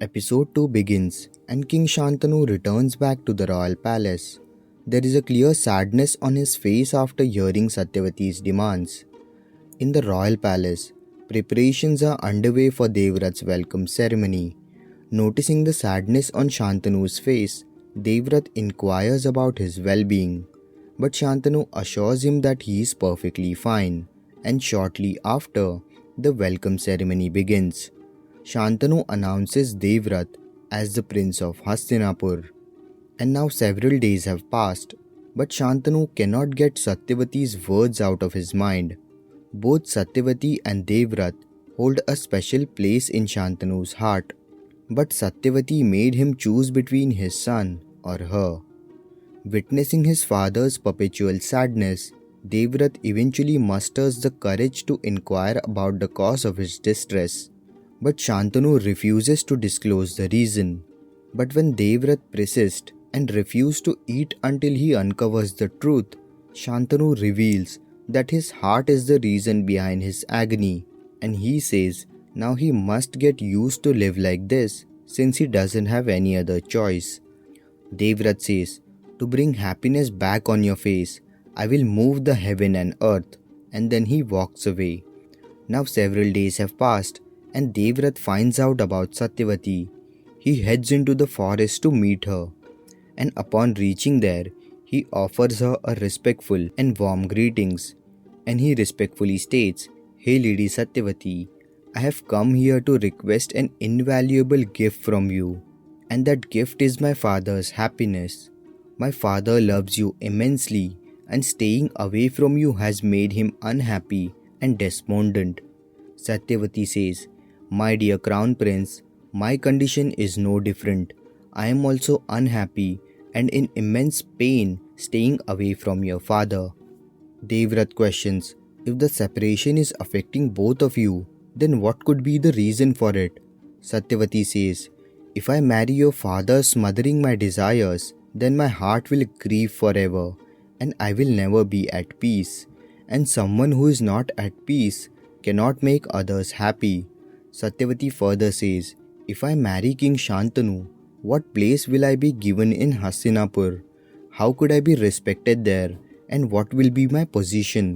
Episode 2 begins, and King Shantanu returns back to the royal palace. There is a clear sadness on his face after hearing Satyavati's demands. In the royal palace, preparations are underway for Devvrat's welcome ceremony. Noticing the sadness on Shantanu's face, Devvrat inquires about his well-being. But Shantanu assures him that he is perfectly fine, and shortly after, the welcome ceremony begins. Shantanu announces Devvrat as the Prince of Hastinapur. And now several days have passed, but Shantanu cannot get Satyavati's words out of his mind. Both Satyavati and Devvrat hold a special place in Shantanu's heart, but Satyavati made him choose between his son or her. Witnessing his father's perpetual sadness, Devvrat eventually musters the courage to inquire about the cause of his distress. But Shantanu refuses to disclose the reason. But when Devvrat persists and refuses to eat until he uncovers the truth, Shantanu reveals that his heart is the reason behind his agony, and he says now he must get used to live like this since he doesn't have any other choice. Devvrat says, "To bring happiness back on your face, I will move the heaven and earth," and then he walks away. Now several days have passed, and Devvrat finds out about Satyavati. He heads into the forest to meet her, and upon reaching there, he offers her a respectful and warm greetings, and he respectfully states, "Hey Lady Satyavati, I have come here to request an invaluable gift from you, and that gift is my father's happiness. My father loves you immensely, and staying away from you has made him unhappy and despondent." Satyavati says, "My dear Crown Prince, my condition is no different. I am also unhappy and in immense pain staying away from your father." Devvrat questions, "If the separation is affecting both of you, then what could be the reason for it?" Satyavati says, "If I marry your father smothering my desires, then my heart will grieve forever, and I will never be at peace. And someone who is not at peace cannot make others happy." Satyavati further says, "If I marry King Shantanu, what place will I be given in Hastinapur? How could I be respected there? And what will be my position?"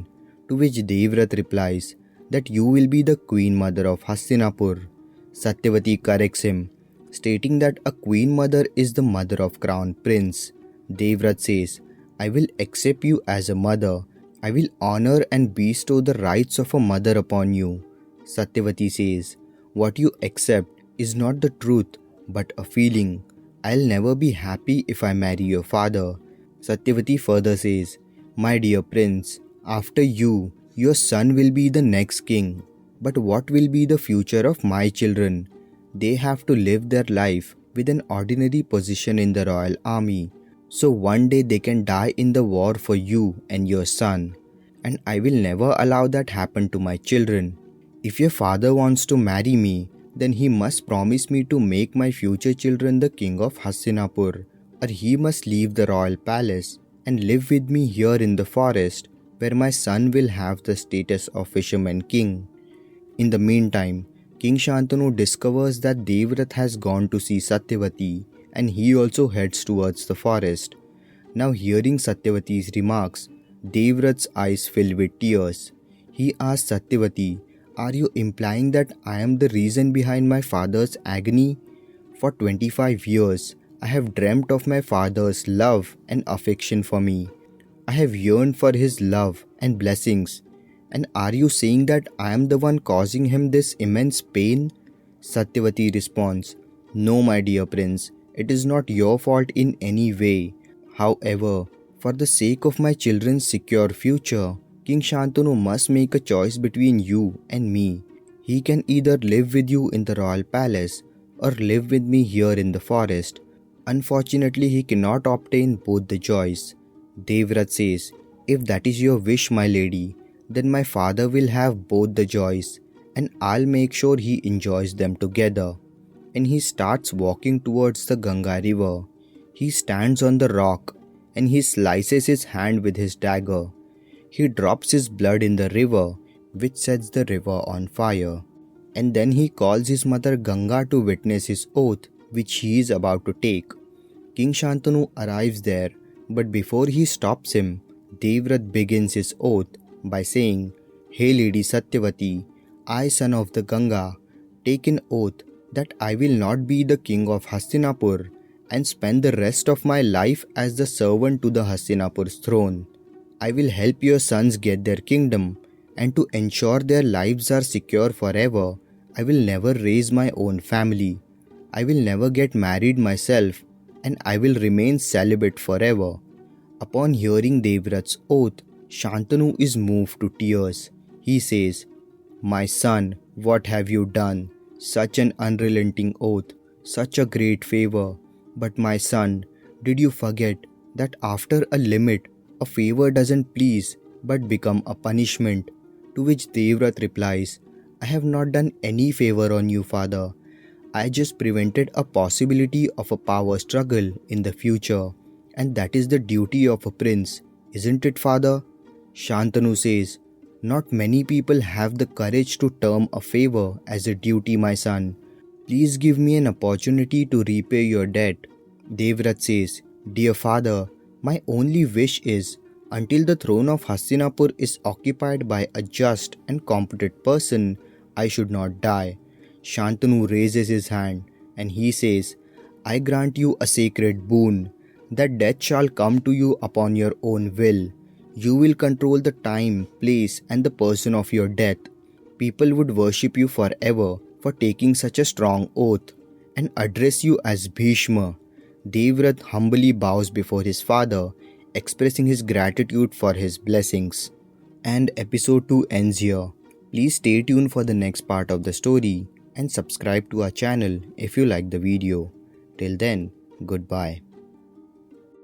To which Devvrat replies that you will be the queen mother of Hastinapur. Satyavati corrects him, stating that a queen mother is the mother of crown prince. Devvrat says, "I will accept you as a mother. I will honor and bestow the rights of a mother upon you." Satyavati says, "What you accept is not the truth, but a feeling. I'll never be happy if I marry your father." Satyavati further says, "My dear prince, after you, your son will be the next king. But what will be the future of my children? They have to live their life with an ordinary position in the royal army. So one day they can die in the war for you and your son. And I will never allow that happen to my children. If your father wants to marry me, then he must promise me to make my future children the king of Hastinapur, or he must leave the royal palace and live with me here in the forest, where my son will have the status of fisherman king." In the meantime, King Shantanu discovers that Devvrat has gone to see Satyavati, and he also heads towards the forest. Now hearing Satyavati's remarks, Devvrat's eyes fill with tears. He asks Satyavati, "Are you implying that I am the reason behind my father's agony? For 25 years, I have dreamt of my father's love and affection for me. I have yearned for his love and blessings. And are you saying that I am the one causing him this immense pain?" Satyavati responds, "No, my dear prince, it is not your fault in any way. However, for the sake of my children's secure future, King Shantanu must make a choice between you and me. He can either live with you in the royal palace or live with me here in the forest. Unfortunately, he cannot obtain both the joys." Devvrat says, "If that is your wish, my lady, then my father will have both the joys, and I'll make sure he enjoys them together." And he starts walking towards the Ganga river. He stands on the rock, and he slices his hand with his dagger. He drops his blood in the river, which sets the river on fire. and then he calls his mother Ganga to witness his oath which he is about to take. King Shantanu arrives there, but before he stops him, Devvrat begins his oath by saying, "Hey Lady Satyavati, I, son of the Ganga, take an oath that I will not be the king of Hastinapur and spend the rest of my life as the servant to the Hastinapur's throne. I will help your sons get their kingdom, and to ensure their lives are secure forever, I will never raise my own family. I will never get married myself, and I will remain celibate forever." Upon hearing Devvrat's oath, Shantanu is moved to tears. He says, "My son, what have you done? Such an unrelenting oath, such a great favor. But my son, did you forget that after a limit, a favor doesn't please but become a punishment?" To which Devvrat replies, "I have not done any favor on you, father. I just prevented a possibility of a power struggle in the future, and that is the duty of a prince, isn't it, father?" Shantanu says, "Not many people have the courage to term a favor as a duty, my son. Please give me an opportunity to repay your debt." Devvrat says, "Dear father, my only wish is, until the throne of Hastinapur is occupied by a just and competent person, I should not die." Shantanu raises his hand and he says, "I grant you a sacred boon, that death shall come to you upon your own will. You will control the time, place, and the person of your death. People would worship you forever for taking such a strong oath and address you as Bhishma." Devvrat humbly bows before his father, expressing his gratitude for his blessings. And episode 2 ends here. Please stay tuned for the next part of the story and subscribe to our channel if you like the video. Till then, goodbye.